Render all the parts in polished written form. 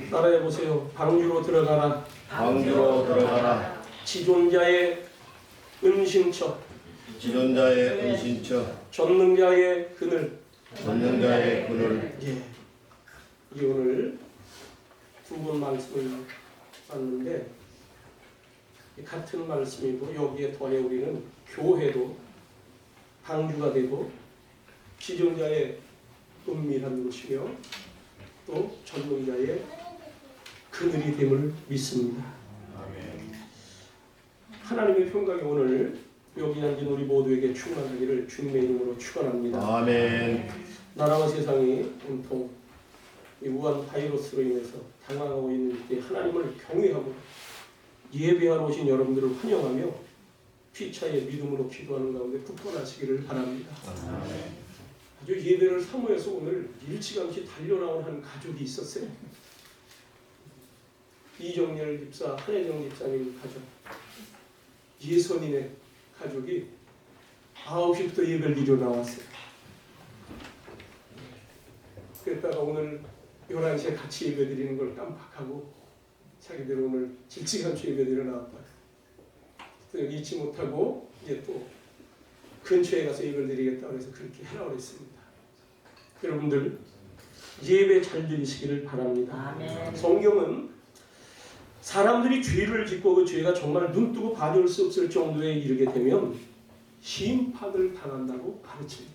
따라해 보세요. 방주로 들어가라. 방주로 들어가라. 지존자의 은신처, 지존자의 은신처, 전능자의 그늘. 전능자의 그늘. 이 오늘 두 번 말씀을 봤는데 같은 말씀이고 여기에 더해 우리는 교회도 방주가 되고 지존자의 은밀한 곳이며 또 전능자의 그늘이 됨을 믿습니다. 하나님의 평강이 오늘 여기 앉은 우리 모두에게 충만하기를 주님의 이름으로 축원합니다. 아멘. 나라와 세상이 온통 이 우한 바이러스로 인해서 당황하고 있는 때 하나님을 경외하고 예배하러 오신 여러분들을 환영하며 피차의 믿음으로 기도하는 가운데 굳건하시기를 바랍니다. 아주 예배를 사모해서 오늘 일찌감치 달려나온 한 가족이 있었어요. 이정렬 집사, 한혜정 집사님 가족, 예선이네 가족이 9시부터 예배를 드리러 나왔어요. 그랬다가 오늘 11시에 같이 예배 드리는 걸 깜빡하고 자기들 오늘 일찌감치 예배 드리러 나왔다. 여기 잊지 못하고 이제 또 근처에 가서 예배를 드리겠다고 해서 그렇게 하라고 했습니다. 여러분들 예배 잘 드리시기를 바랍니다. 아멘. 성경은 사람들이 죄를 짓고 그 죄가 정말 눈뜨고 봐줄 수 없을 정도에 이르게 되면 심판을 당한다고 가르칩니다.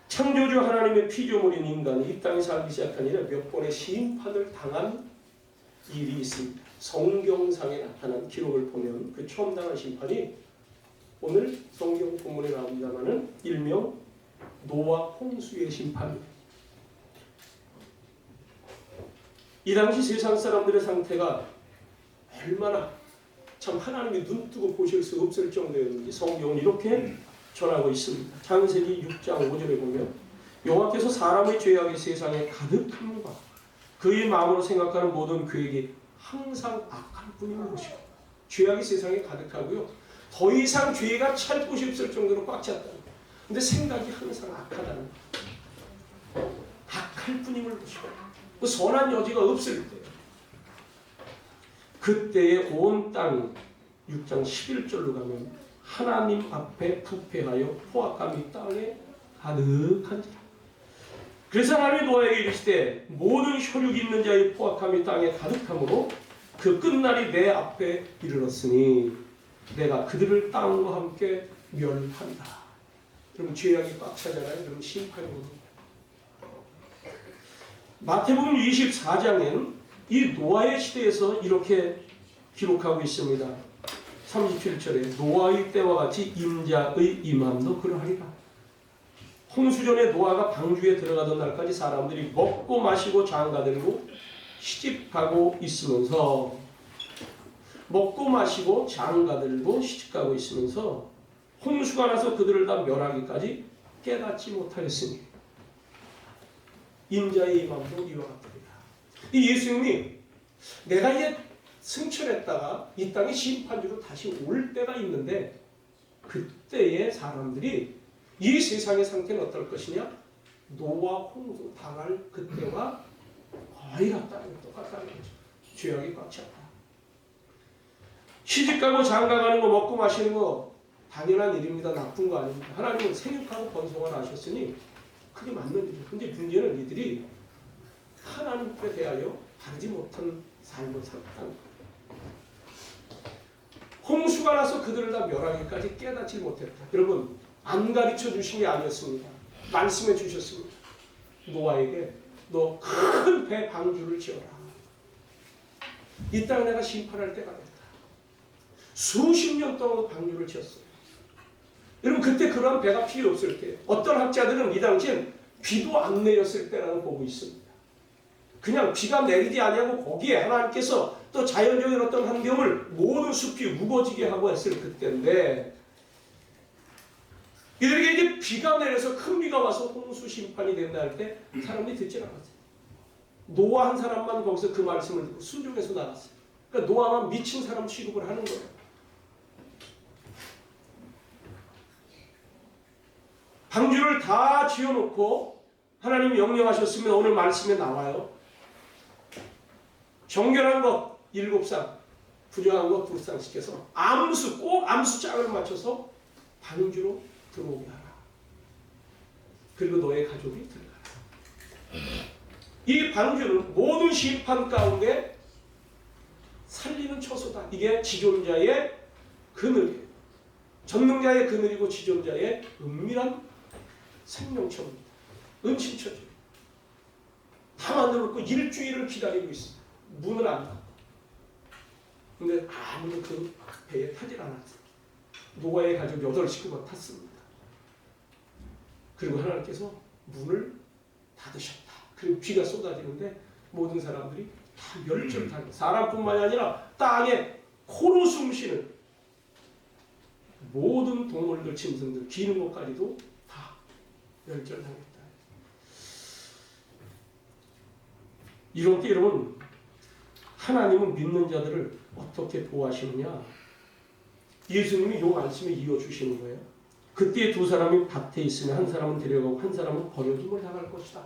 창조주 하나님의 피조물인 인간이 이 땅에 살기 시작한 이래 몇 번의 심판을 당한 일이 있습니다. 성경상에 나타난 기록을 보면 그 처음 당한 심판이 오늘 성경 본문에 나옵니다마는 일명 노아 홍수의 심판입니다. 이 당시 세상 사람들의 상태가 얼마나 참 하나님이 눈뜨고 보실 수 없을 정도였는지 성경은 이렇게 전하고 있습니다. 창세기 6장 5절에 보면 여호와께서 사람의 죄악이 세상에 가득함과 그의 마음으로 생각하는 모든 계획이 항상 악할 뿐인 것이고 죄악이 세상에 가득하고요. 더 이상 죄가 찰 곳이 없을 정도로 꽉 찼다. 근데 생각이 항상 악하다는 거예요. 악할 뿐임을 것이고 그 선한 여지가 없을 때 그때의 온 땅 6장 11절로 가면 하나님 앞에 부패하여 포악함이 땅에 가득한지라. 그래서 하나님이 노아에게 이르시되 모든 혈육 있는 자의 포악함이 땅에 가득함으로 그 끝날이 내 앞에 이르렀으니 내가 그들을 땅과 함께 멸한다. 그럼 죄악이 꽉 차잖아요. 그럼 심판이 옵니다. 마태복음 24장엔 이 노아의 시대에서 이렇게 기록하고 있습니다. 37절에 노아의 때와 같이 임자의 임함도 그러하리라. 홍수전에 노아가 방주에 들어가던 날까지 사람들이 먹고 마시고 장가들고 시집가고 있으면서 먹고 마시고 장가들고 시집가고 있으면서 홍수가 나서 그들을 다 멸하기까지 깨닫지 못하였으니 임자의 임함도 이와 같으리라. 이 예수님이 내가 이제 승천했다가 이 땅의 심판주로 다시 올 때가 있는데 그때의 사람들이 이 세상의 상태는 어떨 것이냐? 노아 홍수 당할 그때와 거의 같다는 똑같다는 거죠. 죄악이 꽉 찼다. 시집가고 장가가는 거 먹고 마시는 거 당연한 일입니다. 나쁜 거 아닙니다. 하나님은 생육하고 번성을 하셨으니 그게 맞는 일이에요. 근데 문제는 이들이 하나님께 대하여 바르지 못한 삶을 살았다는 거예요. 홍수가 나서 그들을 다 멸하기까지 깨닫지 못했다. 여러분 안 가르쳐 주신 게 아니었습니다. 말씀해 주셨습니다. 노아에게 너 큰 배 방주를 지어라. 이 땅에 내가 심판할 때가 됐다. 수십 년 동안 방주를 지었어요. 여러분 그때 그러한 배가 필요 없을 때 어떤 학자들은 이 당시엔 비도 안 내렸을 때라고 보고 있습니다. 그냥 비가 내리지 아니하고 거기에 하나님께서 또 자연적인 어떤 환경을 모든 숲이 우거지게 하고 했을 그때인데 이들에게 이제 비가 내려서 큰 비가 와서 홍수 심판이 된다 할 때 사람들이 듣지 않았어요. 노아 한 사람만 거기서 그 말씀을 듣고 순종해서 나갔어요. 그러니까 노아만 미친 사람 취급을 하는 거예요. 방주를 다 지어놓고 하나님이 명령하셨으면 오늘 말씀에 나와요. 정결한 것 7상, 부정한 것 2상 시켜서 암수, 꼭 암수 짝을 맞춰서 방주로 들어오게 하라. 그리고 너의 가족이 들어가라. 이 방주는 모든 심판 가운데 살리는 처소다. 이게 지존자의 그늘이에요. 전능자의 그늘이고 지존자의 은밀한 생명처입니다. 은신처죠. 다 만들어놓고 일주일을 기다리고 있습니다. 문을 안 닫고. 근데 아무도 그 배에 타질 않았어요. 노아의 가족 8식구가 탔습니다. 그리고 하나님께서 문을 닫으셨다. 그리고 비가 쏟아지는데 모든 사람들이 다 멸절당했다. 사람뿐만이 아니라 땅에 코로 숨쉬는 모든 동물들, 짐승들, 기는 것까지도 다 멸절당했다. 이런 때 여러분, 하나님은 믿는 자들을 어떻게 보호하시느냐? 예수님이 이 말씀에 이어주시는 거예요. 그때 두 사람이 밭에 있으면 한 사람은 데려가고 한 사람은 버려둠을 당할 것이다.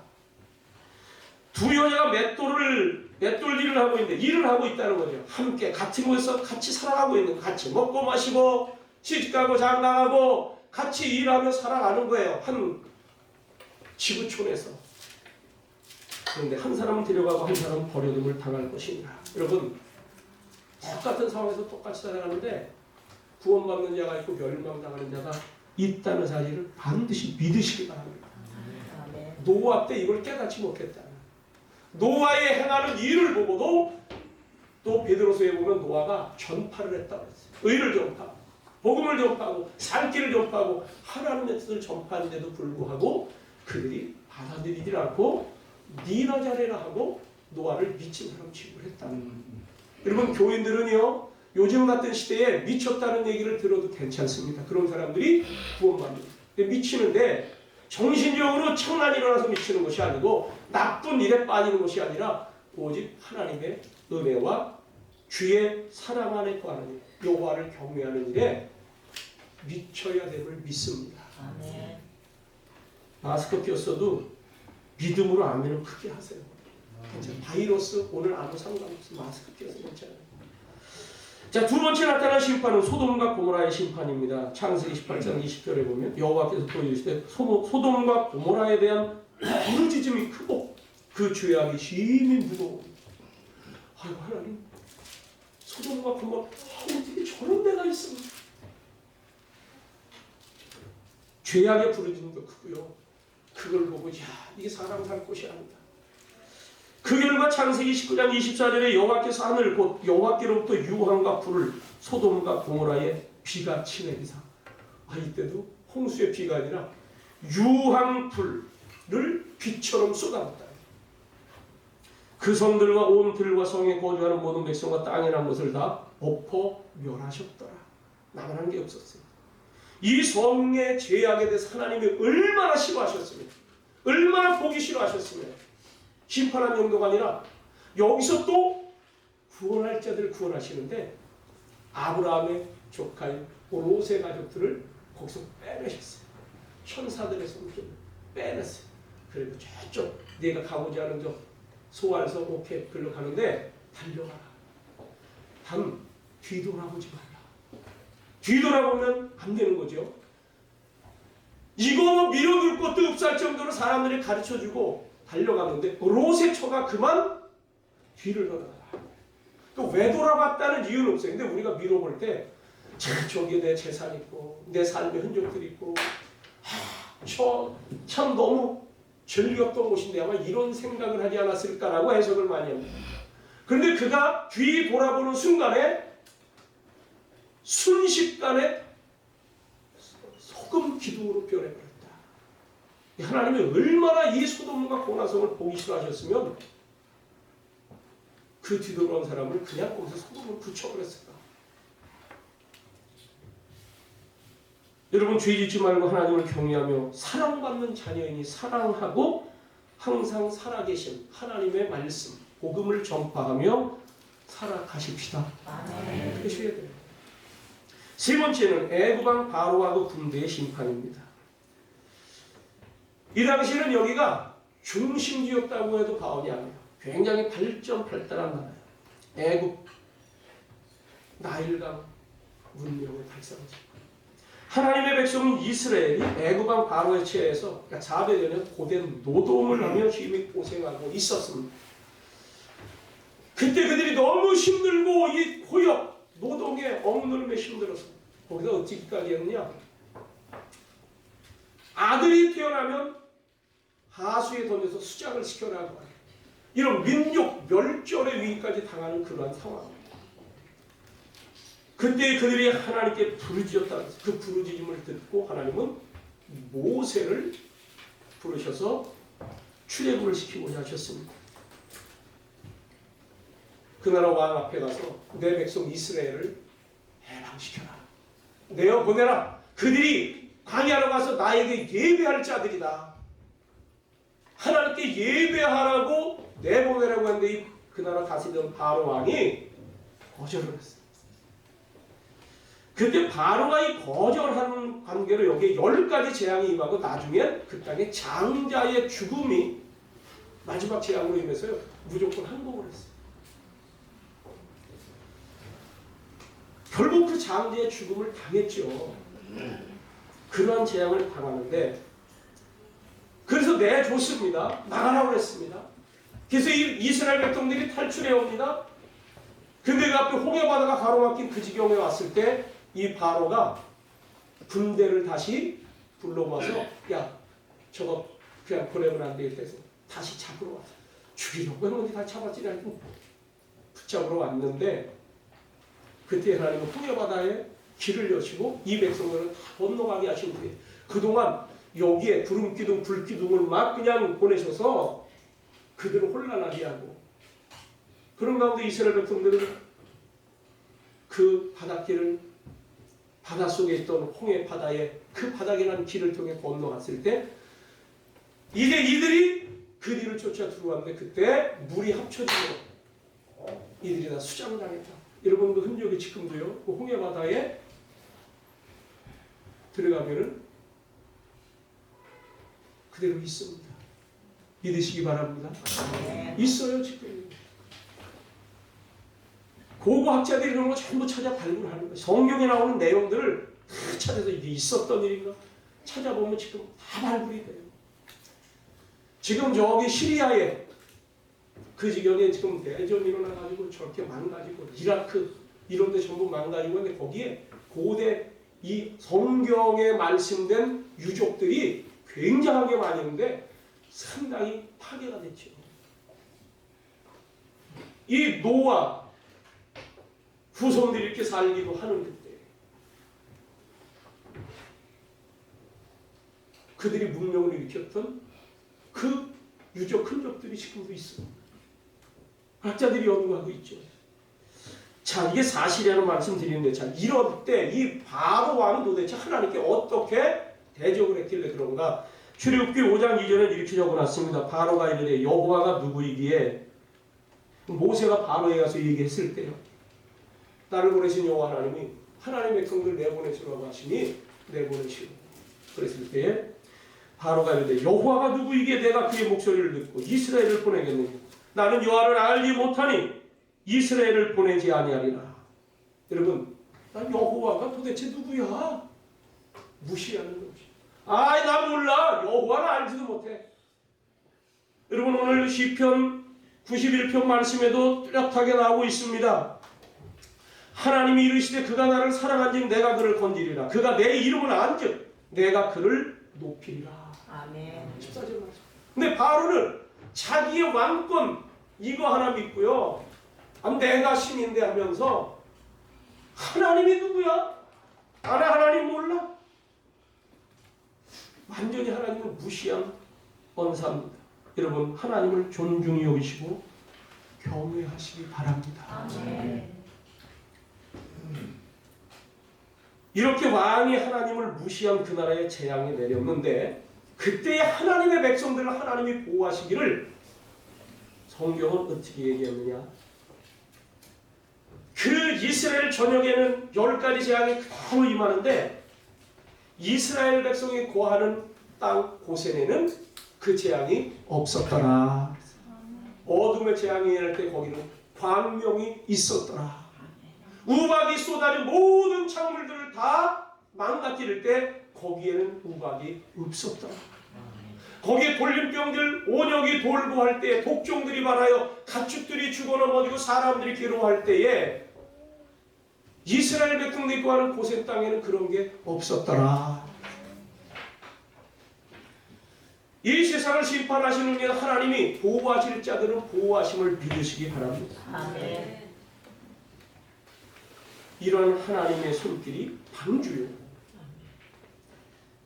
두 여자가 맷돌 일을 하고 있는데 일을 하고 있다는 거죠. 함께 같이 모여서 같이 살아가고 있는, 같이 먹고 마시고 시집가고 장가가고 같이 일하며 살아가는 거예요. 한 지구촌에서. 그런데 한 사람은 데려가고 한 사람은 버려둠을 당할 것이니라. 여러분, 똑같은 상황에서 똑같이 살아가는데 구원받는 자가 있고 멸망당하는 자가 있다는 사실을 반드시 믿으시기 바랍니다. 노아 때 이걸 깨닫지 못했다. 노아의 행하는 일을 보고도 또 베드로서에 보면 노아가 전파를 했다고 했어요. 의를 전파하고 복음을 전파하고 살길을 전파하고 하나님의 뜻을 전파하는데도 불구하고 그들이 받아들이지 않고 니나 잘해라 하고 노아를 미친 사람 취급을 했다. 여러분, 교인들은요 요즘 같은 시대에 미쳤다는 얘기를 들어도 괜찮습니다. 그런 사람들이 구원받습니다. 미치는데 정신적으로 청란이 일어나서 미치는 것이 아니고 나쁜 일에 빠지는 것이 아니라 오직 하나님의 은혜와 주의 사랑 안에 거하는 일, 여호와를 경외하는 일에 미쳐야 됨을 믿습니다. 아멘. 마스크 꼈어도 믿음으로 아멘을 크게 하세요. 괜찮아요. 바이러스 오늘 아무 상관없어. 마스크 껴서 괜찮아요. 자, 두 번째 나타난 심판은 소돔과 고모라의 심판입니다. 창세기 18장 20절에 보면 여호와께서 보여주시되 소돔과 고모라에 대한 부르짖음이 크고 그 죄악이 심히 무거워. 아이고 하나님, 소돔과 고모라 어떻게 저런 데가 있습니까? 죄악의 부르짖음도 크고요. 그걸 보고 야, 이게 사람 살 곳이 아니다. 그 결과 창세기 19장 24절에 여호와께서 하늘 곧 여호와께로부터 유황과 불을 소돔과 고모라에 비같이 내리사. 이때도 홍수의 비가 아니라 유황불을 비처럼 쏟아붓다. 그 성들과 온 들과 성에 거주하는 모든 백성과 땅에 난 것을 다 엎어 멸하셨더라. 남아난 게 없었어요. 이 성의 죄악에 대해서 하나님이 얼마나 싫어하셨습니까? 얼마나 보기 싫어하셨으면 심판한 용도가 아니라 여기서 또 구원할 자들을 구원하시는데 아브라함의 조카인 롯의 가족들을 거기서 빼내셨어요. 천사들의 손길을 빼냈어요. 그리고 저쪽 네가 가고자 하는 저 소알서 오케이 글로 가는데 달려가라. 단 뒤돌아보지 말라. 뒤돌아보면 안 되는 거죠. 이거 밀어둘 것도 없을 정도로 사람들이 가르쳐주고 달려갔는데 롯의 처가 그만 뒤를 돌아가라. 또 왜 돌아봤다는 이유는 없어요. 근데 우리가 밀어볼 때 저기에 내 재산 있고 내 삶의 흔적들이 있고 참 너무 즐겼던 곳인데 아마 이런 생각을 하지 않았을까라고 해석을 많이 합니다. 그런데 그가 뒤 돌아보는 순간에 순식간에 소금 기둥으로 변해버렸다. 하나님이 얼마나 이 소돔과 고나성을 보기 싫어하셨으면 그 뒤돌아온 사람을 그냥 거기서 소금을 붙여버렸을까. 여러분, 죄 짓지 말고 하나님을 경외하며 사랑받는 자녀이니 사랑하고 항상 살아계신 하나님의 말씀, 복음을 전파하며 살아가십시다. 그렇게 쉬어야 돼요. 세 번째는 애굽왕 바로와 그 군대의 심판입니다. 이 당시에는 여기가 중심지였다고 해도 과언이 아니에요. 굉장히 발달한 나라예요. 애굽, 나일강 문명의 발상지. 하나님의 백성인 이스라엘이 애굽왕 바로의 체에서 400여 년 고된 노동을 하며 힘이 고생하고 있었습니다. 그때 그들이 너무 힘들고 이 고역, 노동의 억눌림에 힘들어서 거기서 어찌까지 했느냐? 아들이 태어나면 하수에 던져서 수장을 시켜라고 하는 이런 민족 멸절의 위기까지 당하는 그러한 상황입니다. 그때 그들이 하나님께 부르짖었다. 그 부르짖음을 듣고 하나님은 모세를 부르셔서 출애굽을 시키고자 하셨습니다. 그 나라 왕 앞에 가서 내 백성 이스라엘을 해방시켜라. 내어 보내라. 그들이 광야로 가서 나에게 예배할 자들이다. 하나님께 예배하라고 내보내라고 하는데 그 나라 다스리던 바로 왕이 거절을 했어요. 그때 바로가 이 거절하는 관계로 여기에 10가지 재앙이 임하고 나중에 그 땅에 장자의 죽음이 마지막 재앙으로 인해서요 무조건 항복을 했어요. 결국 그 장자의 죽음을 당했죠. 그러한 재앙을 당하는데 그래서 내줬습니다. 나가라고 했습니다. 그래서 이 이스라엘 백성들이 탈출해 옵니다. 근데 그 앞에 홍해바다가 가로막힌 그 지경에 왔을 때 이 바로가 군대를 다시 불러와서 야 저거 그냥 보내면 안 되겠다 해서 다시 잡으러 왔어. 죽이려고 했는데 다 잡았지 않고 붙잡으러 왔는데 그때 하나님은 홍해바다에 길을 여시고 이 백성들을 다 건너가게 하신 후에 그동안 여기에 구름기둥 불기둥을 막 그냥 보내셔서 그들을 혼란하게 하고 그런 가운데 이스라엘 백성들은 그 바닷길을 바닷속에 있던 홍해 바다에 그 바닥이라는 길을 통해 건너갔을 때 이제 이들이 그 뒤를 쫓아 들어왔는데 그때 물이 합쳐지고 이들이 다 수장을 당했다. 여러분 그 흔적이 지금도요 그 홍해 바다에 들어가면은 그대로 있습니다. 믿으시기 바랍니다. 있어요 지금. 고고학자들이 그런 거 전부 찾아 발굴하는 거예요. 성경에 나오는 내용들을 다 찾아서 이게 있었던 일인가 찾아보면 지금 다 발굴이 돼요. 지금 저기 시리아에 그 지경에 지금 내전이 일어나가지고 저렇게 망가지고 이라크 이런 데 전부 망가지고 있는데 거기에 고대 이 성경에 말씀된 유족들이 굉장하게 많이 있는데 상당히 파괴가 됐죠. 이 노아 후손들이 이렇게 살기도 하는 그때 그들이 문명을 일으켰던 그 유적 흔적들이 지금도 있습니다. 학자들이 연구하고 있죠. 자, 이게 사실이라는 말씀 드리는데 자, 이럴 때 이 바로 왕은 도대체 하나님께 어떻게 대적을 했길래 그런가? 출애굽기 5장 2절에 이렇게 적어놨습니다. 바로가 이르되 여호와가 누구이기에 모세가 바로에 가서 얘기했을 때요. 나를 보내신 여호와 하나님이 하나님의 백성들 내보내시라고 하시니 내보내시고 그랬을 때에 바로가 이르되 여호와가 누구이기에 내가 그의 목소리를 듣고 이스라엘을 보내겠느냐 나는 여호와를 알지 못하니 이스라엘을 보내지 아니하리라. 여러분 난 여호와가 도대체 누구야? 무시하는 거지. 아이 나 몰라. 여호와는 알지도 못해. 여러분 오늘 시편 91편 말씀에도 뚜렷하게 나오고 있습니다. 하나님이 이르시되 그가 나를 사랑한즉 내가 그를 건지리라. 그가 내 이름을 안즉 내가 그를 높이리라. 아멘. 14절 말씀. 근데 바로는 자기의 왕권 이거 하나 믿고요. 내가 신인데 하면서 하나님이 누구야? 나는 하나님 몰라. 완전히 하나님을 무시한 언사입니다. 여러분 하나님을 존중히 여기시고 경외하시기 바랍니다. 아멘. 이렇게 왕이 하나님을 무시한 그 나라에 재앙이 내렸는데 그때의 하나님의 백성들을 하나님이 보호하시기를 성경은 어떻게 얘기했느냐? 그 이스라엘 전역에는 10가지 재앙이 그대로 임하는데 이스라엘 백성이 거하는 땅 고센에는 그 그 재앙이 없었더라. 어둠의 재앙이 일어날 때 거기는 광명이 있었더라. 우박이 쏟아진 모든 창물들을 다 망가뜨릴 때 거기에는 우박이 없었더라. 거기에 돌림병들 온역이 돌고 할 때 독종들이 많아요. 가축들이 죽어 넘어지고 사람들이 괴로워할 때에 이스라엘 백성들이 구하는 고센 땅에는 그런 게 없었더라. 이 세상을 심판하시는 게 하나님이 보호하실 자들은 보호하심을 믿으시기 바랍니다. 아멘. 이런 하나님의 손길이 방주요.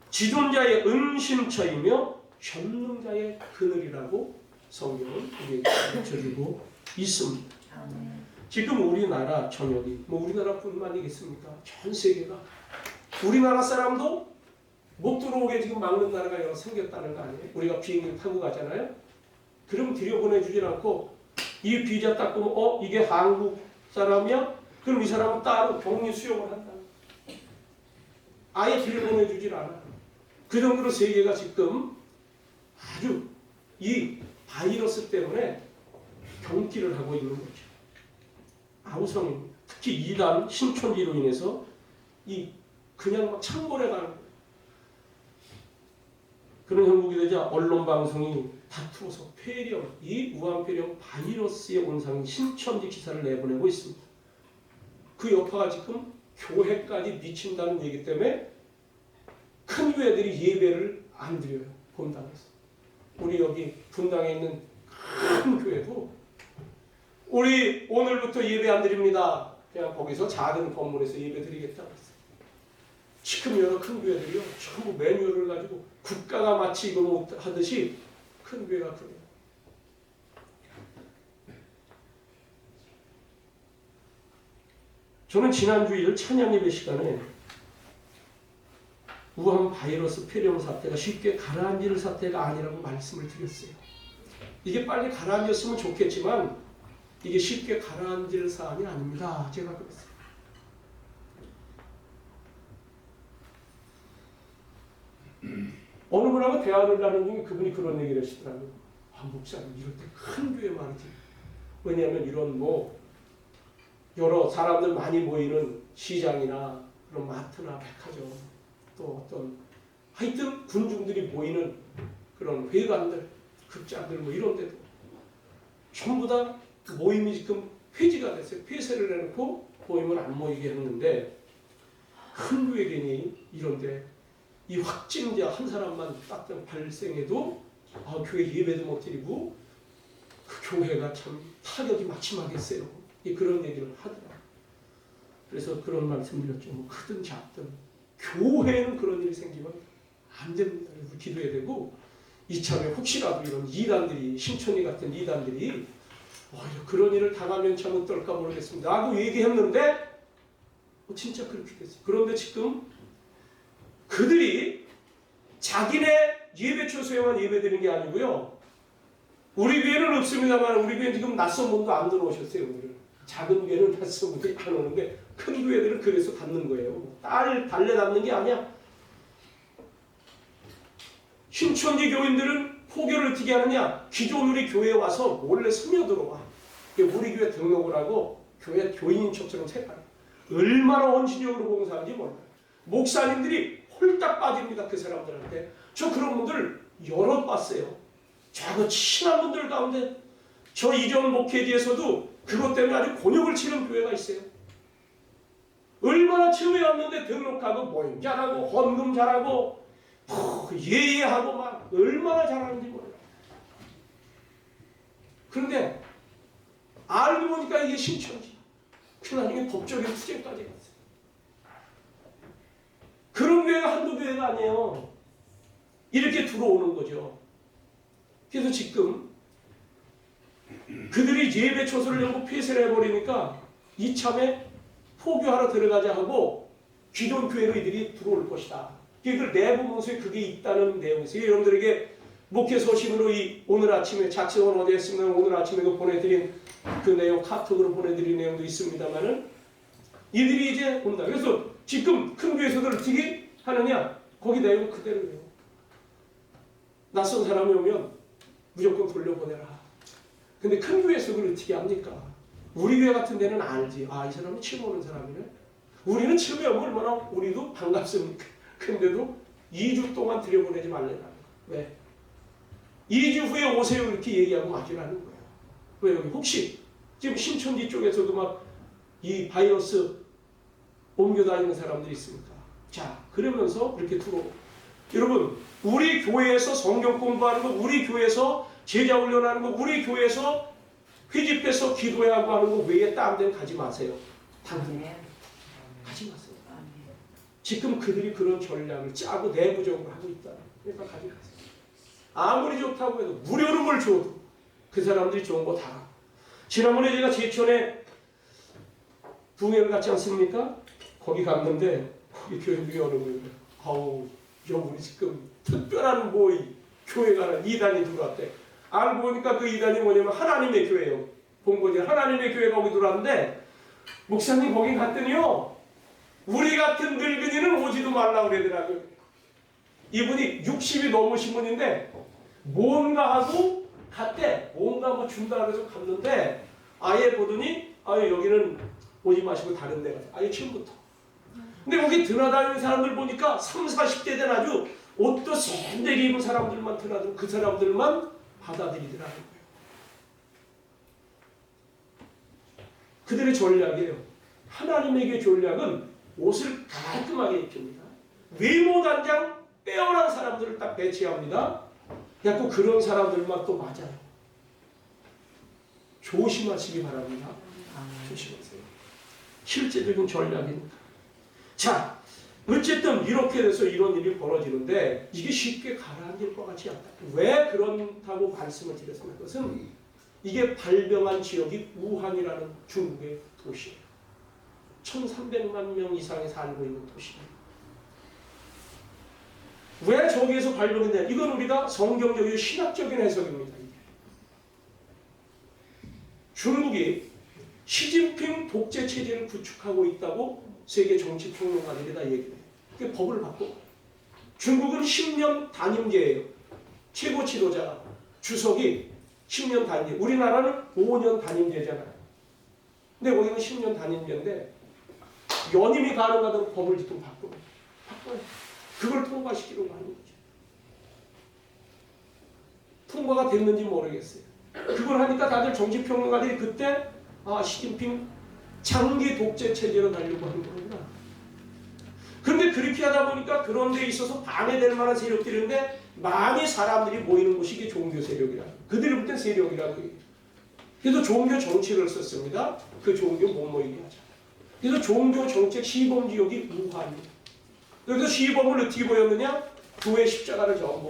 지존자의 은신처이며 전능자의 그늘이라고 성경은 우리에게 가르쳐주고 있습니다. 지금 우리나라 전역이 우리나라뿐만이겠습니까? 전 세계가 우리나라 사람도 못 들어오게 지금 막는 나라가 여러 생겼다는 거 아니에요? 우리가 비행기 타고 가잖아요. 그럼 들여보내주질 않고 이 비자 딱 보면 이게 한국 사람이야? 그럼 이 사람은 따로 격리 수용을 한다. 아예 들여보내주질 않아. 그 정도로 세계가 지금 아주 이 바이러스 때문에 경기를 하고 있는 거죠. 아우성입니다. 특히 이단 신천지로 인해서 그냥 막 창궐해 가는 거예요. 그런 형국이 되자 언론 방송이 다투어서 폐렴, 이 우한폐렴 바이러스의 온상인 신천지 기사를 내보내고 있습니다. 그 여파가 지금 교회까지 미친다는 얘기 때문에 큰 교회들이 예배를 안 드려요. 본당에서. 우리 여기 분당에 있는 큰 교회도 우리 오늘부터 예배 안 드립니다. 그냥 거기서 작은 건물에서 예배 드리겠다고 했어요. 지금 여러 큰 교회들이요. 전부 매뉴얼을 가지고 국가가 마치 이거 하듯이 큰 교회가 그래요. 저는 지난 주일 찬양 예배 시간에 우한 바이러스 폐렴 사태가 쉽게 가라앉을 사태가 아니라고 말씀을 드렸어요. 이게 빨리 가라앉았으면 좋겠지만 이게 쉽게 가라앉을 사안이 아닙니다. 제가 그랬어요. 어느 분하고 대화를 나누는 중에 그분이 그런 얘기를 하시더라고요. 목사님 이럴 때 큰 교회 말이지. 왜냐하면 이런 여러 사람들 많이 모이는 시장이나 그런 마트나 백화점 또 어떤 하여튼 군중들이 모이는 그런 회관들, 극장들 이런 데도 전부 다 모임이 지금 폐지가 됐어요. 폐쇄를 해놓고 모임을 안 모이게 했는데 큰 교회견이 이런데 이 확진자 한 사람만 딱 발생해도 교회 예배도 못 드리고 그 교회가 참 타격이 막심하겠어요. 그런 얘기를 하더라고요. 그래서 그런 말씀 드렸죠. 크든 작든 교회는 그런 일이 생기면 안 됩니다. 그래서 기도해야 되고 이참에 혹시라도 이런 이단들이 신천지 같은 이단들이 그런 일을 당하면 참 어떨까 모르겠습니다. 라고 얘기했는데 진짜 그렇게 됐어요. 그런데 지금 그들이 자기네 예배처소에만 예배드리는 게 아니고요. 우리 교회는 없습니다만 우리 교회는 지금 낯선 분도 안 들어오셨어요. 오늘은. 작은 교회는 낯선 분이 안 오는데 큰 교회들은 그래서 닫는 거예요. 달래 닫는 게 아니야. 신천지 교인들은 포교를 어떻게 하느냐? 기존 우리 교회에 와서 몰래 스며들어와. 우리 교회 등록을 하고 교회 교인인 척처럼 생각해요. 얼마나 원신형으로 봉사하는지 몰라요. 목사님들이 홀딱 빠집니다. 그 사람들한테. 저 그런 분들 여러 봤어요. 저 친한 분들 가운데 저 이전 목회지에서도 그것 때문에 아주 곤욕을 치는 교회가 있어요. 얼마나 처음에 왔는데 등록하고 모임 잘하고 헌금 잘하고 예예하고 막 얼마나 잘하는지 몰라요. 그런데 알고 보니까 이게 신천지야. 그 나중에 법적인 투쟁까지 갔어요. 그런 교회가 한두 교회가 아니에요. 이렇게 들어오는 거죠. 그래서 지금 그들이 예배 처소를 열고 폐쇄를 해버리니까 이참에 포교하러 들어가자 하고 기존 교회로 이들이 들어올 것이다. 이들 내부 문서에 그게 있다는 내용이세요. 여러분들에게 목회 소식으로 오늘 아침에 작성은 어디 했으면 오늘 아침에도 보내드린 그 내용 카톡으로 보내드린 내용도 있습니다만은 이들이 이제 온다. 그래서 지금 큰 교회에서들 어떻게 하느냐? 거기 내용 그대로예요. 낯선 사람이 오면 무조건 돌려보내라. 근데 큰 교회에서 그걸 어떻게 합니까? 우리 교회 같은 데는 알지. 아, 이 사람은 처음 오는 사람이네. 우리는 처음에 오면 얼마나 우리도 반갑습니까? 근데도 2주 동안 들여보내지 말라는 거예요. 왜? 2주 후에 오세요 이렇게 얘기하고 마주라는 거예요. 왜 여기 혹시 지금 신천지 쪽에서도 막 이 바이러스 옮겨 다니는 사람들이 있습니까? 자, 그러면서 이렇게 들어. 여러분, 우리 교회에서 성경 공부하는 거, 우리 교회에서 제자 훈련하는 거, 우리 교회에서 회집해서 기도해야 하고 하는 거 외에 딴 데는 가지 마세요. 당분간 가지 마세요. 지금 그들이 그런 전략을 짜고 내부적으로 하고 있다. 그러니까 가지 마세요. 아무리 좋다고 해도 무료로 뭘 줘도 그 사람들이 좋은 거 다. 지난번에 제가 제천에 부흥회를 갔지 않습니까? 거기 갔는데 거기 교인들이 어느 분이 아우 우리 지금 특별한 교회 가는 이단이 들어왔대. 알고 보니까 그 이단이 뭐냐면 하나님의 교회예요. 본거지 하나님의 교회가 거기 들어왔는데 목사님 거기 갔더니요 우리 같은 늙은이는 오지도 말라 그러더라고요. 이분이 60이 넘으신 분인데 뭔가 하고 갔대. 뭔가 뭐 준다 그래서 갔는데 아예 보더니 아예 여기는 오지 마시고 다른 데 가세요. 아예 처음부터. 근데 여기 드나다니는 사람들 보니까 30, 40대 된 아주 옷도 샌데기 입은 사람들만 드나들고 그 사람들만 받아들이더라는 거예요. 그들의 전략이에요. 하나님에게 전략은 옷을 깔끔하게 입힙니다. 외모 단장 빼어난 사람들을 딱 배치합니다. 그래서 그런 사람들만 또 맞아요. 조심하시기 바랍니다. 조심하세요. 실제적인 전략이니까. 자, 어쨌든 이렇게 돼서 이런 일이 벌어지는데 이게 쉽게 가라앉을 것 같지 않다. 왜 그렇다고 말씀을 드렸습니까? 그것은 이게 발병한 지역이 우한이라는 중국의 도시예요. 1300만 명 이상이 살고 있는 도시예요. 왜 저기에서 발병했냐? 이건 우리가 성경적이고 신학적인 해석입니다. 이게. 중국이 시진핑 독재 체제를 구축하고 있다고 세계 정치 평론가들이 다 얘기해요. 그게 법을 바꿔. 중국은 10년 단임제예요. 최고 지도자 주석이 10년 단임제. 우리나라는 5년 단임제잖아요. 근데 거기는 10년 단임제인데 연임이 가능하도록 법을 지금 바꿔요. 그걸 통과시키려고 하는 거죠. 통과가 됐는지 모르겠어요. 그걸 하니까 다들 정치평론가들이 그때 시진핑 장기 독재 체제로 가려고 하는 거구나. 그런데 그렇게 하다 보니까 그런 데 있어서 방해될 만한 세력들이 있는데 많이 사람들이 모이는 곳이 이게 종교 세력이라. 그들이 볼 땐 세력이라고 해요. 그래서 종교 정책을 썼습니다. 그 종교 못 모이게 하자. 그래서 종교 정책 시범 지역이 우한이에요. 그래서 시범을 어떻게 보였느냐? 교회 십자가를 전부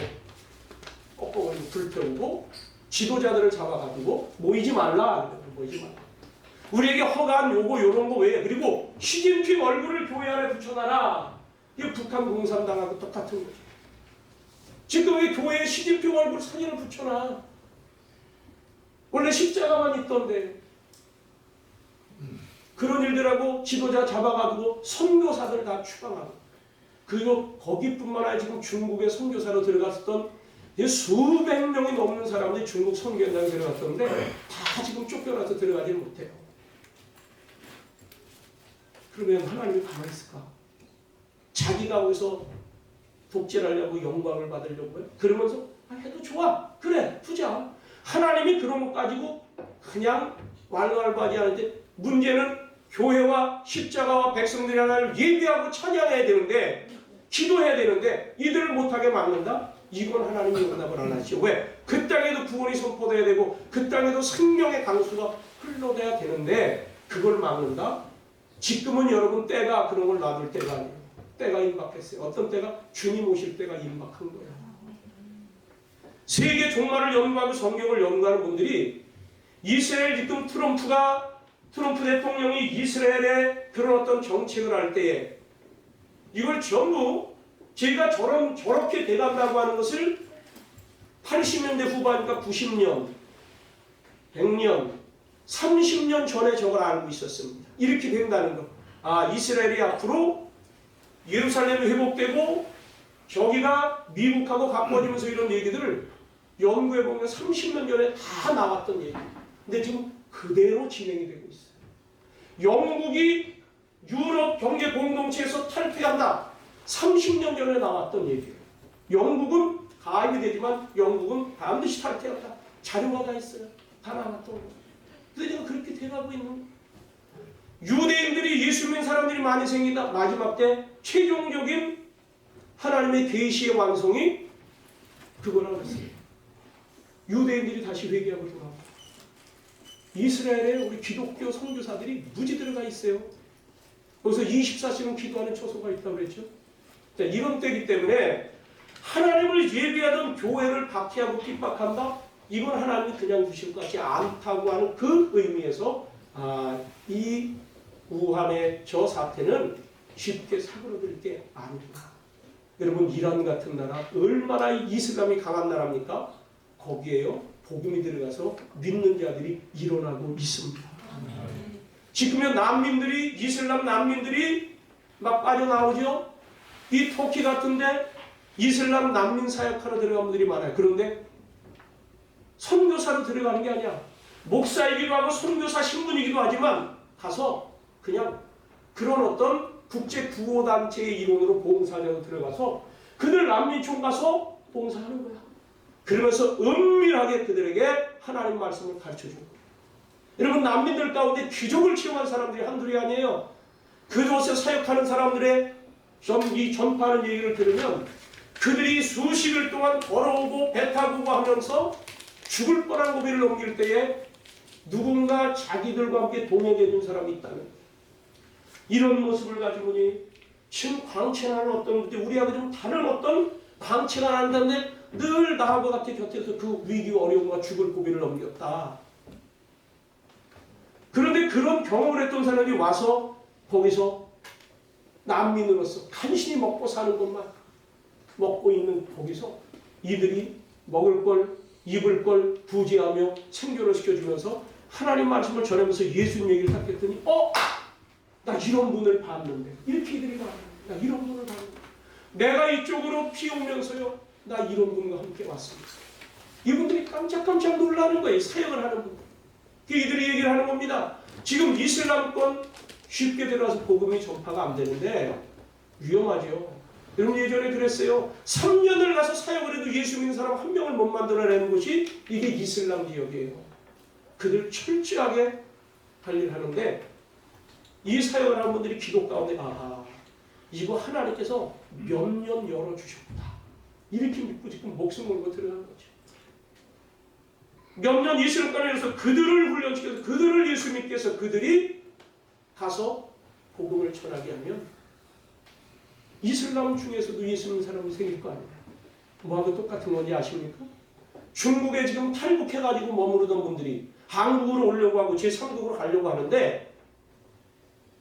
꺾어가지고 불태우고 지도자들을 잡아가지고 모이지 말라. 모이지 말라. 우리에게 허가한 요거 요런 거 왜? 그리고 시진핑 얼굴을 교회 안에 붙여놔라. 이게 북한 공산당하고 똑같은 거죠. 지금 왜 교회에 시진핑 얼굴 사진을 붙여놔? 원래 십자가만 있던데. 그런 일들하고 지도자 잡아가지고 선교사들 다 추방하고. 그리고 거기뿐만 아니라 지금 중국의 선교사로 들어갔었던 수백 명이 넘는 사람들이 중국 선교연장에 들어갔던데 다 지금 쫓겨나서 들어가지 못해요. 그러면 하나님이 가만히 있을까? 자기가 거기서 독재를 하려고 영광을 받으려고 해요? 그러면서 해도 좋아. 그래 부자. 하나님이 그런 것 가지고 그냥 왈가왈부하지 않은데 문제는 교회와 십자가와 백성들이 하나님을 예배하고 찬양해야 되는데 기도해야 되는데 이들을 못하게 막는다? 이건 하나님이 응답을 안 하시죠. 왜? 그 땅에도 구원이 선포돼야 되고 그 땅에도 생명의 강수가 흘러돼야 되는데 그걸 막는다? 지금은 여러분 때가 그런 걸 놔둘 때가 아니에요. 때가 임박했어요. 어떤 때가? 주님 오실 때가 임박한 거예요. 세계 종말을 연구하고 성경을 연구하는 분들이 이스라엘 지금 트럼프 대통령이 이스라엘에 그런 어떤 정책을 할 때에 이걸 전부 제가 저렇게 돼간다고 하는 것을 80년대 후반이니까 90년, 100년, 30년 전에 저걸 알고 있었습니다. 이렇게 된다는 거. 이스라엘이 앞으로 예루살렘이 회복되고 저기가 미국하고 가까워지면서 이런 얘기들을 연구해 보면 30년 전에 다 나왔던 얘기. 근데 지금 그대로 진행이 되고 있어요. 영국이 유럽 경제 공동체에서 탈퇴한다. 30년 전에 나왔던 얘기예요. 영국은 가입이 되지만 영국은 반드시 탈퇴한다. 자료가 다 있어요. 다 나왔던 거예요. 근데 지금 그렇게 돼가고 있는 거예요. 유대인들이 예수 믿는 사람들이 많이 생긴다. 마지막 때 최종적인 하나님의 계시의 완성이 그거라고 했어요. 유대인들이 다시 회개하고 돌아오고 이스라엘에 우리 기독교 선교사들이 무지 들어가 있어요. 거기서 24시간 기도하는 처소가 있다고 그랬죠. 자, 이런 때이기 때문에 하나님을 예배하던 교회를 박해하고 핍박한다? 이건 하나님이 그냥 주실 것 같지 않다고 하는 그 의미에서 이 우한의 저 사태는 쉽게 사그러들 게 아니구나. 여러분 이란 같은 나라 얼마나 이슬람이 강한 나라입니까? 거기에요 복음이 들어가서 믿는 자들이 일어나고 있습니다. 지금은 난민들이 이슬람 난민들이 막 빠져나오죠. 이 터키 같은데 이슬람 난민 사역하러 들어간 분들이 많아요. 그런데 선교사로 들어가는 게 아니야. 목사이기도 하고 선교사 신분이기도 하지만 가서 그냥 그런 어떤 국제 구호단체의 일원으로 봉사자로 들어가서 그들 난민촌 가서 봉사하는 거야. 그러면서 은밀하게 그들에게 하나님 말씀을 가르쳐주는 거야. 여러분 난민들 가운데 귀족을 채용한 사람들이 한둘이 아니에요. 그곳에 사역하는 사람들의 이 전파하는 얘기를 들으면 그들이 수십일 동안 걸어오고 배 타고 하면서 죽을 뻔한 고비를 넘길 때에 누군가 자기들과 함께 동행해 준 사람이 있다면 이런 모습을 가지고 보니 지금 광채나는 어떤 우리하고 좀 다른 어떤 광채가 난다는데 늘 나하고 같이 곁에서 그 위기 어려움과 죽을 고비를 넘겼다. 그런데 그런 경험을 했던 사람이 와서 거기서 난민으로서 간신히 먹고 사는 것만 먹고 있는 거기서 이들이 먹을 걸 입을 걸 부지하며 생존을 시켜주면서 하나님 말씀을 전하면서 예수님 얘기를 딱 했더니 나 이런 분을 봤는데 이렇게 이들이 말합니다. 나 이런 분을 봤는데 내가 이쪽으로 피오면서요 나 이런 분과 함께 왔습니다. 이분들이 깜짝깜짝 놀라는 거예요. 사역을 하는 분들. 이들이 얘기를 하는 겁니다. 지금 이슬람권 쉽게 들어와서 복음이 전파가 안 되는데 위험하죠. 여러분 예전에 그랬어요. 3년을 가서 사역을 해도 예수 믿는 사람 한 명을 못 만들어내는 곳이 이게 이슬람 지역이에요. 그들 철저하게 할 일 하는데 이 사역을 하는 분들이 기도 가운데 이거 하나님께서 몇 년 열어주셨다. 이렇게 믿고 지금 목숨 걸고 들어가는 거죠. 몇 년 이슬람권에서 그들을 훈련시켜서 그들을 예수 믿게 해서 그들이 가서 복음을 전하게 하면 이슬람 중에서도 예수 믿는 사람이 생길 거 아니에요. 뭐하고 똑같은 건지 아십니까? 중국에 지금 탈북해가지고 머무르던 분들이 한국으로 오려고 하고 제3국으로 가려고 하는데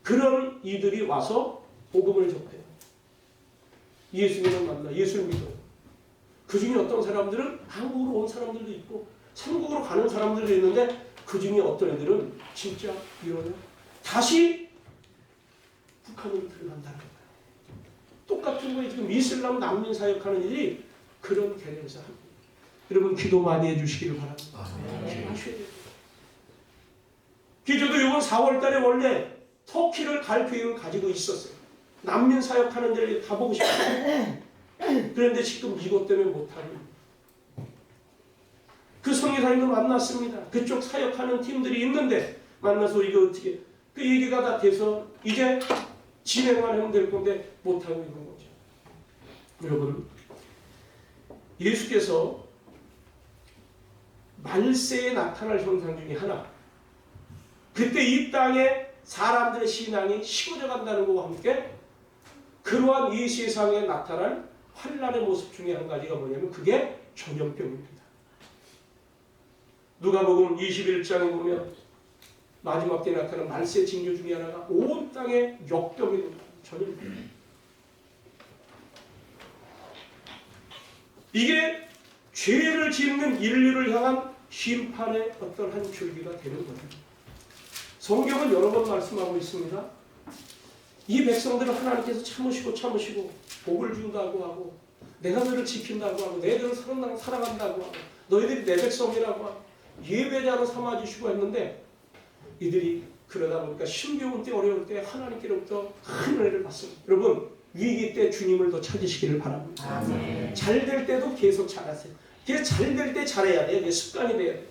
그런 이들이 와서 복음을 접해요. 예수님을 만나 예수를 믿어요. 그 중에 어떤 사람들은 한국으로 온 사람들도 있고 삼국으로 가는 사람들도 있는데 그 중에 어떤 애들은 진짜 이러면 다시 북한으로 들어간다는 거예요. 똑같은 거예요. 지금 이슬람 난민 사역하는 일이 그런 개념에서 합니다. 여러분 기도 많이 해주시기를 바랍니다. 기도하셔야 돼요. 저도 이번 4월 달에 원래 터키를 갈 계획을 가지고 있었어요. 난민 사역하는 데를 가보고 싶어요. 그런데 지금 이것 때문에 못하고 그 성교사님도 만났습니다. 그쪽 사역하는 팀들이 있는데 만나서 이거 어떻게 그 얘기가 다 돼서 이제 진행만 하면 될 건데 못하고 있는 거죠. 여러분 예수께서 말세에 나타날 현상 중에 하나 그때 이 땅에 사람들의 신앙이 식어져 간다는 것과 함께 그러한 이 세상에 나타날 환난의 모습 중에 한 가지가 뭐냐면 그게 전염병입니다. 누가복음 21장에 보면 마지막 때 나타난 말세 징조 중에 하나가 온 땅에 역병이 된다. 전염병. 이게 죄를 짓는 인류를 향한 심판의 어떤 한 줄기가 되는 거예요. 성경은 여러 번 말씀하고 있습니다. 이 백성들을 하나님께서 참으시고 복을 준다고 하고 내가 너를 지킨다고 하고 너희들을 사랑한다고 하고 너희들이 내 백성이라고 하고 예배자로 삼아주시고 했는데 이들이 그러다 보니까 힘겨운 때 어려울 때 하나님께로부터 큰 은혜를 받습니다. 여러분 위기 때 주님을 더 찾으시기를 바랍니다. 잘 될 때도 계속 잘하세요. 잘 될 때 잘해야 돼요. 이게 습관이 돼야 돼요.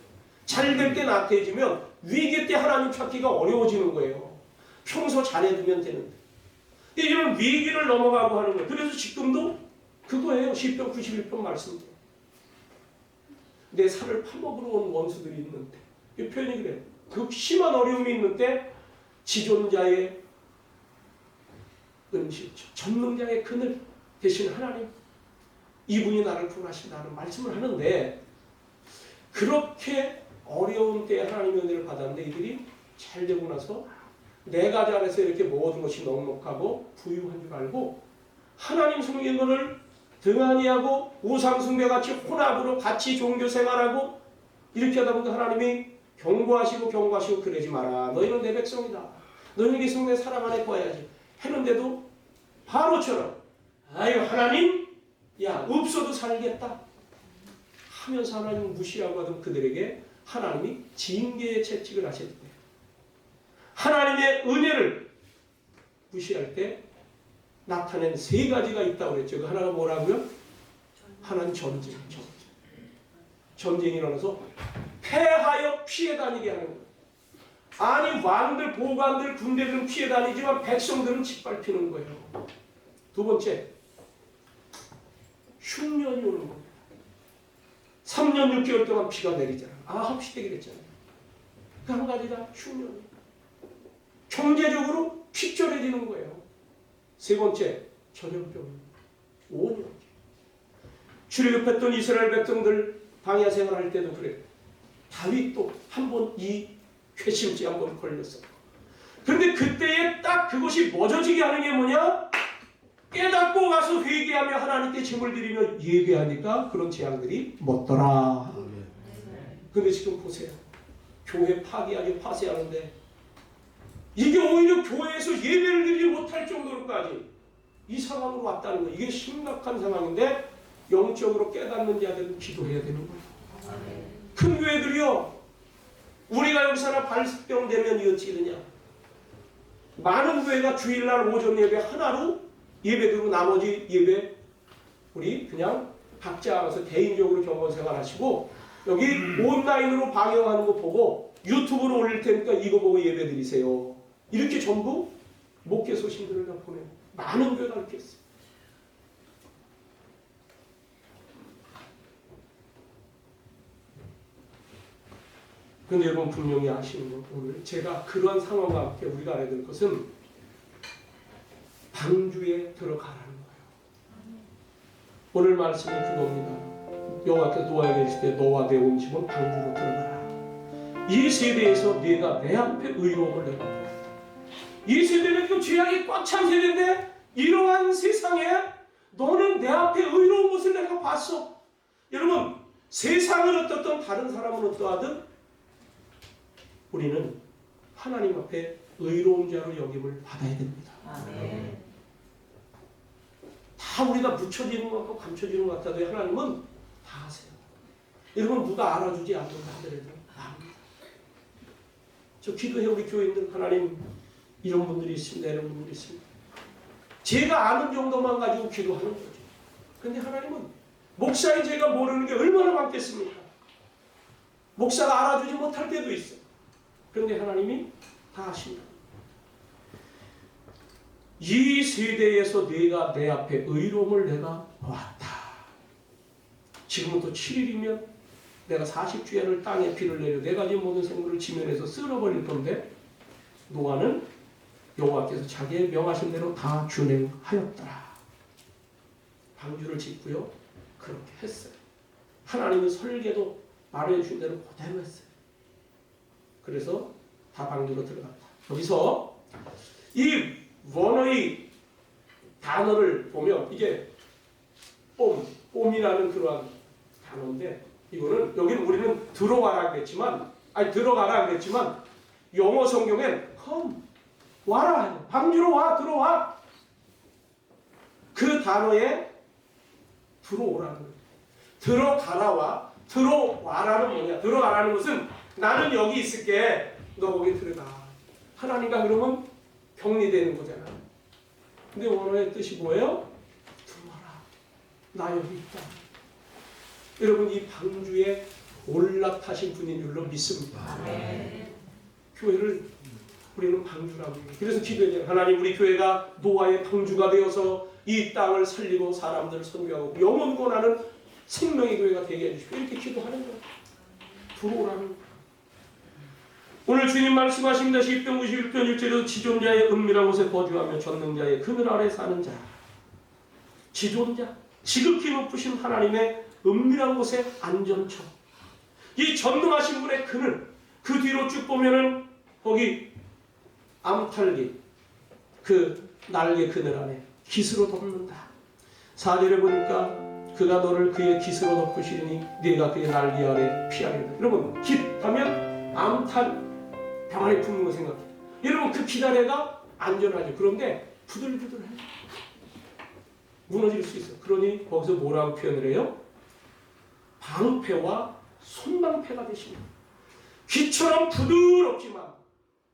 잘 될 때 나태해지면 위기 때 하나님 찾기가 어려워지는 거예요. 평소 잘해두면 되는데 이런 위기를 넘어가고 하는 거예요. 그래서 지금도 그거예요. 시편 91편 말씀대로 내 살을 파먹으러 온 원수들이 있는데 이 표현이 그래요. 극심한 어려움이 있는데 지존자의 은실처 전능자의 그늘 대신 하나님 이분이 나를 구원하신다는 말씀을 하는데 그렇게 어려운 때에 하나님의 은혜를 받았는데 이들이 잘 되고 나서 내가 잘해서 이렇게 모든 것이 넉넉하고 부유한 줄 알고 하나님 섬기는 것을 등한히 하고 우상숭배같이 혼합으로 같이 종교생활하고 이렇게 하다 보니까 하나님이 경고하시고 그러지 마라. 너희는 내 백성이다. 너희는 계속 내 사랑 안에 거야지. 했는데도 바로처럼 아유 하나님 야 없어도 살겠다 하면서 하나님 무시하고 하던 그들에게 하나님이 징계의 채찍을 하셨대요. 하나님의 은혜를 무시할 때 나타낸 세 가지가 있다고 그랬죠. 그 하나가 뭐라고요? 하나는 전쟁이 일어나서 패하여 피해 다니게 하는 거예요. 아니 왕들, 보관들, 군대들은 피해 다니지만 백성들은 짓밟히는 거예요. 두 번째, 흉년이 오는 겁니다. 3년 6개월 동안 비가 내리잖아요. 시댁이 됐잖아요. 그 한 가지가 흉년이. 경제적으로 핍절해지는 거예요. 세 번째, 전염병. 5년. 출애굽했던 이스라엘 백성들 광야 생활할 때도 그래요. 다윗도 한 번 이 회심증에 한 번 걸렸어. 그런데 그때에 딱 그것이 멎어지게 하는 게 뭐냐? 깨닫고 가서 회개하며 하나님께 제물 드리며 예배하니까 그런 재앙들이 멎더라. 근데 지금 보세요. 교회 파괴하고 파쇄하는데 이게 오히려 교회에서 예배를 드리지 못할 정도로까지 이 상황으로 왔다는 거예요. 이게 심각한 상황인데 영적으로 깨닫는 자들은 기도해야 되는 거예요. 큰 교회들이요. 우리가 여기서 하나 발병 되면 이 어찌 되냐. 많은 교회가 주일날 오전 예배 하나로 예배드리고 나머지 예배 우리 그냥 각자 알아서 개인적으로 경건 생활하시고 여기 온라인으로 방영하는 거 보고 유튜브로 올릴 테니까 이거 보고 예배 드리세요. 이렇게 전부 목회 소신들을 다 보내요. 많은 교회가 이렇게 했어요. 그런데 여러분 분명히 아시는 건 오늘 제가 그런 상황과 함께 우리가 알아야 될 것은 방주에 들어가라는 거예요. 오늘 말씀이 그겁니다. 여호와께서 노아에게 이르실 때 너와 내 온 집은 방주로 들어가라. 이 세대에서 네가 내 앞에 의로움을 내가 보았다. 이 세대는 지금 죄악이 꽉 찬 세대인데 이러한 세상에 너는 내 앞에 의로운 것을 내가 봤어. 여러분 세상은 어떻든 다른 사람은 어떠하든 우리는 하나님 앞에 의로운 자로 여김을 받아야 됩니다. 아멘. 다 우리가 묻혀지는 것 같고 감춰지는 것 같아도 하나님은 다 아세요. 여러분 누가 알아주지 않는다 하더라도 압니다. 저 기도해 우리 교인들 하나님 이런 분들이 있습니다. 이런 분들이 있습니다. 제가 아는 정도만 가지고 기도하는 거죠. 그런데 하나님은 목사인 제가 모르는 게 얼마나 많겠습니까? 목사가 알아주지 못할 때도 있어. 그런데 하나님이 다 아십니다. 이 세대에서 네가 내 앞에 의로움을 내가 보았다. 지금부터 7일이면 내가 40주야를 땅에 비를 내려 네 가지 모든 생물을 지면에서 쓸어버릴 건데 노아는 여호와께서 자기의 명하신 대로 다 준행하였더라. 방주를 짓고요. 그렇게 했어요. 하나님의 설계도 말해준 대로 그대로 했어요. 그래서 다 방주로 들어갔다. 여기서 이 원어의 단어를 보면 이게 뽐이라는 그러한 단어인데 이거는 여기는 우리는 들어가라 그랬지만 영어 성경엔 come 와라 방주로 와 들어와 그 단어의 들어오라는 거예요. 들어가라와 들어와라는 뭐냐? 들어가라는 것은 나는 여기 있을게. 너 거기 들어가. 하나님과 그러면 격리되는 거잖아. 근데 원어의 뜻이 뭐예요? 들어와라. 나 여기 있다. 여러분 이 방주에 올라타신 분인 줄로 믿습니다. 교회를 우리는 방주라고 해요. 그래서 기도해요. 하나님 우리 교회가 노아의 방주가 되어서 이 땅을 살리고 사람들을 선교하고 영원 권하는 생명의 교회가 되게 해주시고 이렇게 기도하는 거예요. 들어오라는 거예요. 오늘 주님 말씀하십니다. 시편 91편 1절에도 지존자의 은밀한 곳에 거주하며 전능자의 그늘 아래 사는 자. 지존자, 지극히 높으신 하나님의 은밀한 곳의 안전처. 이 전능하신 분의 그늘, 그 뒤로 쭉 보면은 거기 암탈기, 그 날개 그늘 안에 깃으로 덮는다. 4절에 보니까 그가 너를 그의 깃으로 덮으시니 네가 그의 날개 아래 피하리라. 여러분 깃 하면 암탈 병 안에 품는 거 생각해요. 여러분 그 깃 아래가 안전하죠. 그런데 부들부들해. 무너질 수 있어요. 그러니 거기서 뭐라고 표현을 해요? 방패와 손방패가 되십니다. 깃처럼 부드럽지만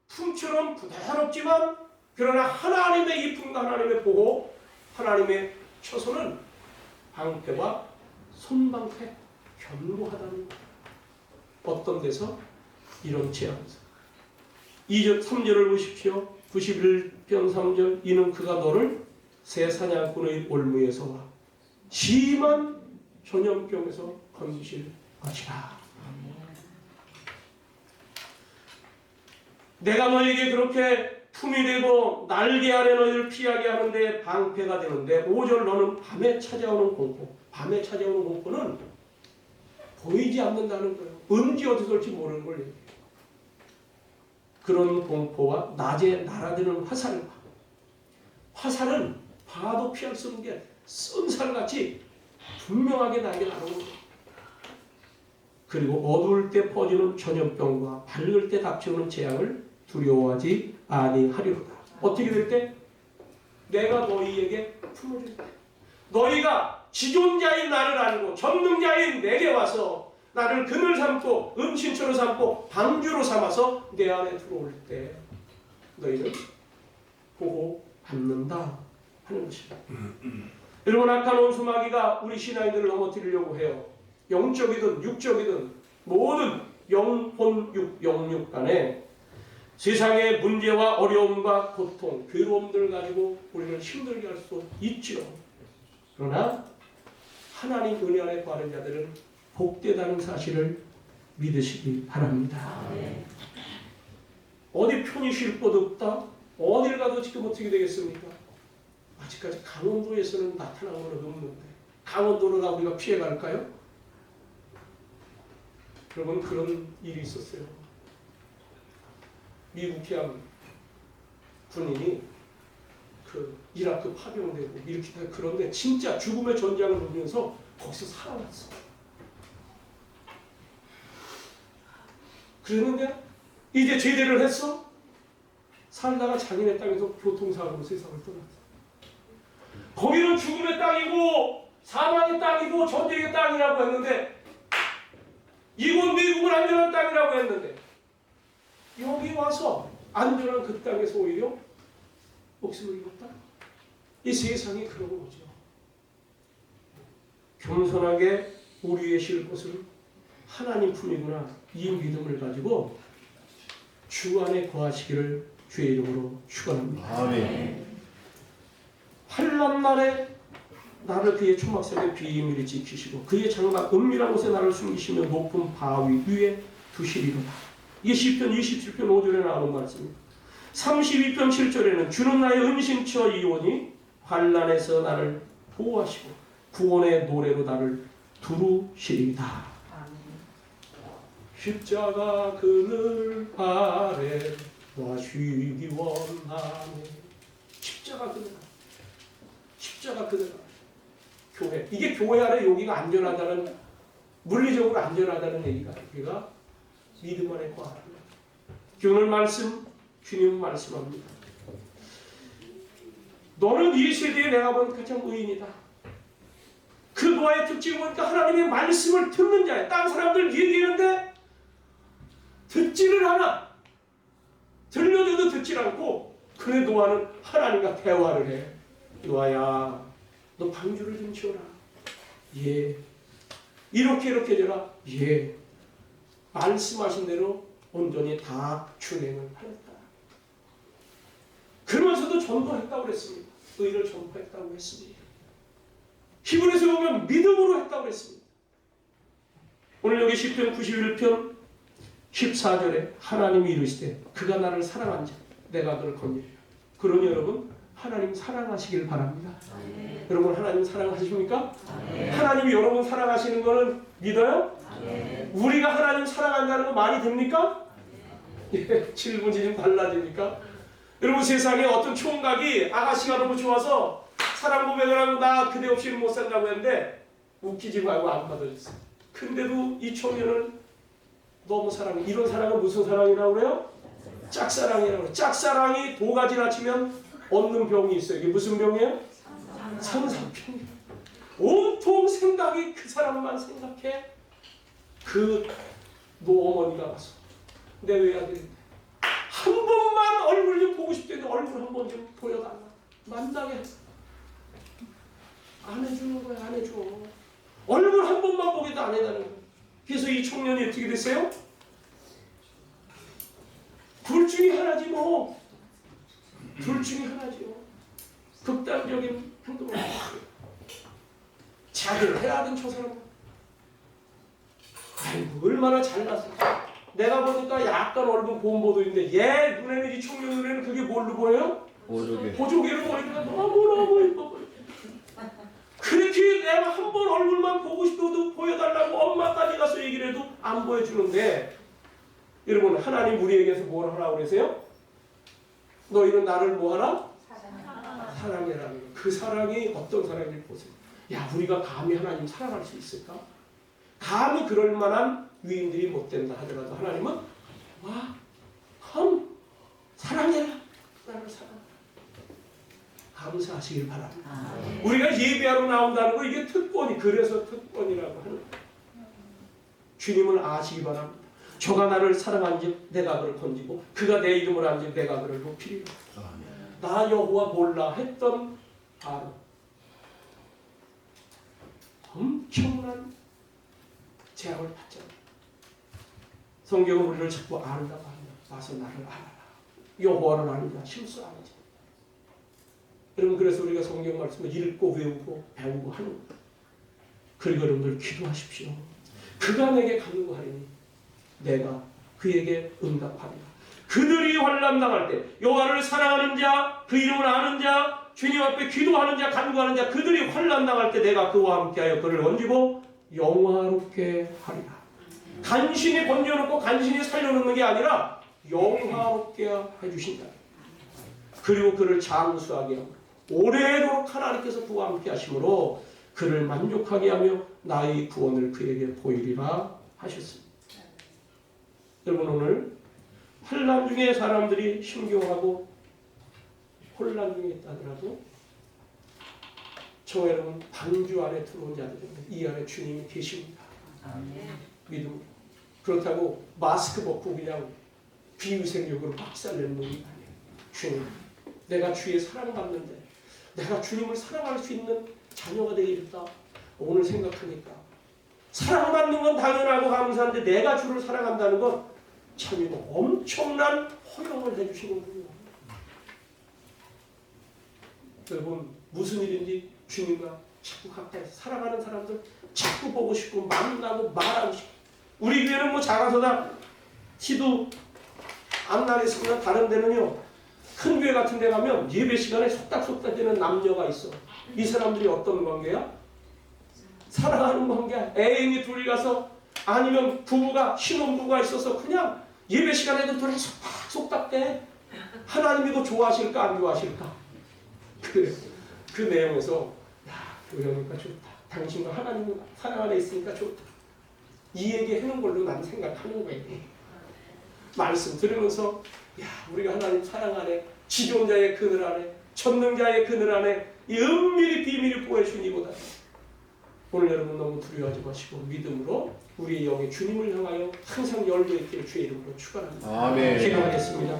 품처럼 부드럽지만 그러나 하나님의 이쁨과 하나님의 보호, 하나님의 처소는 방패와 손방패 견고하다는 거예요. 어떤 데서? 이런 제안에서. 2절, 3절을 보십시오. 91편 3절 이는 그가 너를 새 사냥꾼의 올무에서와 심한 전염병에서 건지실 것이라. 내가 너에게 그렇게 품이 되고 날개 아래 너희를 피하게 하는데 방패가 되는데 5절 너는 밤에 찾아오는 공포. 밤에 찾아오는 공포는 보이지 않는다는 거예요. 언제 어디서 올지 모르는 걸 얘기해요. 그런 공포와 낮에 날아드는 화살과 화살은 봐도 피할 수 없는 게 쏜살같이 분명하게 나에게 날아오는 거예요. 그리고 어두울 때 퍼지는 전염병과 밝을 때 닥쳐오는 재앙을 두려워하지 아니하리로다. 어떻게 될 때? 내가 너희에게 품어줄 때. 너희가 지존자인 나를 알고 전능자인 내게 와서 나를 그늘 삼고 은신처로 삼고 방주로 삼아서 내 안에 들어올 때 너희는 보호받는다 하는 것입니다. 여러분 악한 원수마귀가 우리 신앙인들을 넘어뜨리려고 해요. 영적이든 육적이든 모든 영혼 영육 간에 세상의 문제와 어려움과 고통, 괴로움들 가지고 우리를 힘들게 할 수 있죠. 그러나 하나님 은혜 안에 거하는 자들은 복되다는 사실을 믿으시기 바랍니다. 어디 편히 쉴 곳 없다? 어딜 가도 지금 어떻게 되겠습니까? 아직까지 강원도에서는 나타난 건 없는데 강원도로 가 우리가 피해갈까요? 여러분 그런 일이 있었어요. 미국 해양 군인이 그 이라크 파병되고 이렇게 그런데 진짜 죽음의 전장을 누리면서 거기서 살아났어. 그랬는데 이제 제대를 했어. 살다가 자기네 땅에서 교통사고로 세상을 떠났어. 거기는 죽음의 땅이고 사망의 땅이고 전쟁의 땅이라고 했는데 이곳 미국은 안전한 땅이라고 했는데 여기 와서 안전한 그 땅에서 오히려 목숨을 잃었다. 이 세상이 그런 거죠. 겸손하게 우리의 쉴 곳은 하나님 품이구나. 이 믿음을 가지고 주 안에 거하시기를 주의 이름으로 축원합니다. 아멘. 환난 날에 나를 그의 초막살에 비밀히 지키시고 그의 장막 은밀한 곳에 나를 숨기시며 높은 바위 위에 두시리로다. 이게 시편 27편 5절에 나오는 말씀입니다. 32편 7절에는 주는 나의 은신처 이오니 환난에서 나를 보호하시고 구원의 노래로 나를 두루시리이다. 십자가 그늘 아래 나 쉬기 원하네. 십자가 그늘 아래. 십자가 그늘 아래. 교회. 이게 교회 안에 여기가 안전하다는, 물리적으로 안전하다는 얘기가 우리가 믿음 안에 거하는 거예요. 오늘 말씀 주님은 말씀합니다. 너는 이 세대에 내가 본 가장 의인이다. 그 노아의 특징을 보니까 하나님의 말씀을 듣는 자예요. 다른 사람들 얘기하는데 듣지를 않아. 들려줘도 듣질 않고, 그래 노아는 하나님과 대화를 해. 노아야, 너 방주를 좀 지어라. 예. 이렇게 해줘라. 예. 말씀하신 대로 온전히 다 준행을 하였다. 그러면서도 전도했다고 그랬습니다. 의를 전파했다고 했습니다. 히브리서 보면 믿음으로 했다고 그랬습니다. 오늘 여기 시편 91편 14절에 하나님이 이르시되 그가 나를 사랑한 자 내가 그를 건지리라. 그러니 여러분 하나님 사랑하시길 바랍니다. 여러분 하나님 사랑하십니까? 하나님이 여러분 사랑하시는 거는 믿어요? 우리가 하나님 사랑한다는 거 말이 됩니까? 예, 질문이 좀 달라집니까? 여러분 세상에 어떤 총각이 아가씨가 너무 좋아서 사랑 고백을 하고 나 그대 없이는 못 산다고 했는데 웃기지 말고 안 받아줬어요. 근데도 이 청년을 너무 사랑해. 이런 사랑은 무슨 사랑이라고 그래요? 짝사랑이라고 그래요. 짝사랑이 두 가지나 치면 얻는 병이 있어요. 이게 무슨 병이에요? 상상병이에요. 온통 생각이 그 사람만 생각해. 그 노어머니가 와서 내 외아들인데 한 번만 얼굴 좀 보고 싶다는데 얼굴 한 번 좀 보여달라. 만나게 안 해주는 거야. 안 해줘. 얼굴 한 번만 보게도 안 해달라는 거야. 그래서 이 청년이 어떻게 됐어요? 둘 중에 하나지 뭐. 둘 중에 하나지요. 극단적인 행동을 자기를 해야 하던 저 사람은 아이고 얼마나 잘났을까. 내가 보니까 약간 얼굴 고운보도인데 얘 눈에는 이 청년 눈에는 그게 뭘로 보여요? 보조개로 보니까 너무너무 예뻐 보여. 그렇게 내가 한 번 얼굴만 보고 싶어도 보여달라고 엄마까지 가서 얘기를 해도 안 보여주는데 여러분 하나님 우리에게서 뭘 하라고 그러세요? 너희는 나를 뭐하라? 사랑해라는 거예요. 그 사랑이 어떤 사랑인지 보세요. 야 우리가 감히 하나님 사랑할 수 있을까? 감히 그럴 만한 위인들이 못 된다 하더라도 하나님은 와, 사랑해라. 나를 사랑해라. 감사하시길 바랍니다. 우리가 예배하러 나온다는 거 이게 특권이 그래서 특권이라고 하는 거예요. 주님을 아시기 바랍니다. 저가 나를 사랑한즉 내가 그를 건지고 그가 내 이름을 안즉 내가 그를 높이리라. 나 여호와 몰라 했던 바로 엄청난 재앙을 받잖아요. 성경은 우리를 자꾸 안다고 합니다. 와서 나를 알아라. 여호와를 아는 자 실수하는 자. 여러분 그래서 우리가 성경 말씀을 읽고 외우고 배우고 하는 거예요. 그리고 여러분들 기도하십시오. 그가 내게 간구하리니 내가 그에게 응답하리라. 그들이 환난당할 때 여호와를 사랑하는 자, 그 이름을 아는 자, 주님 앞에 기도하는 자, 간구하는 자, 그들이 환난당할 때 내가 그와 함께하여 그를 건지고 영화롭게 하리라. 간신히 건져놓고 간신히 살려놓는 게 아니라 영화롭게 해주신다. 그리고 그를 장수하게 하고 오래도록 하나님께서 그와 함께 하심으로 그를 만족하게 하며 나의 구원을 그에게 보이리라 하셨습니다. 여러분 오늘 환난 중에 사람들이 힘겨워하고 혼란 중에 있다더라도 저 여러분 방주 안에 들어온 자들은 이 안에 주님이 계십니다. 믿음. 그렇다고 마스크 벗고 그냥 비위생적으로 박살내는 놈이 아니에요. 주님, 내가 주의 사랑받는데 내가 주님을 사랑할 수 있는 자녀가 되겠다. 오늘 생각하니까 사랑받는 건 당연하고 감사한데 내가 주를 사랑한다는 건 참 이거 엄청난 허용을 해주시는군요. 여러분 무슨 일인지 주님과 자꾸 가까이서 살아가는 사람들 자꾸 보고 싶고 만나고 말하고 싶고 우리 교회는 뭐 작아서다 티도 안 나겠으면 다른 데는요 큰 교회 같은 데 가면 예배 시간에 속닥속닥 되는 남녀가 있어. 이 사람들이 어떤 관계야? 사랑하는 관계야. 애인이 둘이 가서 아니면 부부가 신혼부부가 있어서 그냥 예배 시간에도 둘이 속닥속닥대. 하나님이 더 좋아하실까 안 좋아하실까? 그 내용에서 야 교회니까 좋다. 당신과 하나님 사랑 안에 있으니까 좋다. 이 얘기 해놓은 걸로 난 생각하는 거예요. 말씀 들으면서 야 우리가 하나님 사랑 안에 지존자의 그늘 안에 전능자의 그늘 안에 이 은밀히 비밀을 보여주니보다 오늘 여러분 너무 두려워하지 마시고 믿음으로 우리의 영의 주님을 향하여 항상 열려 있기를 주의 이름으로 축원합니다. 아멘. 기도하겠습니다.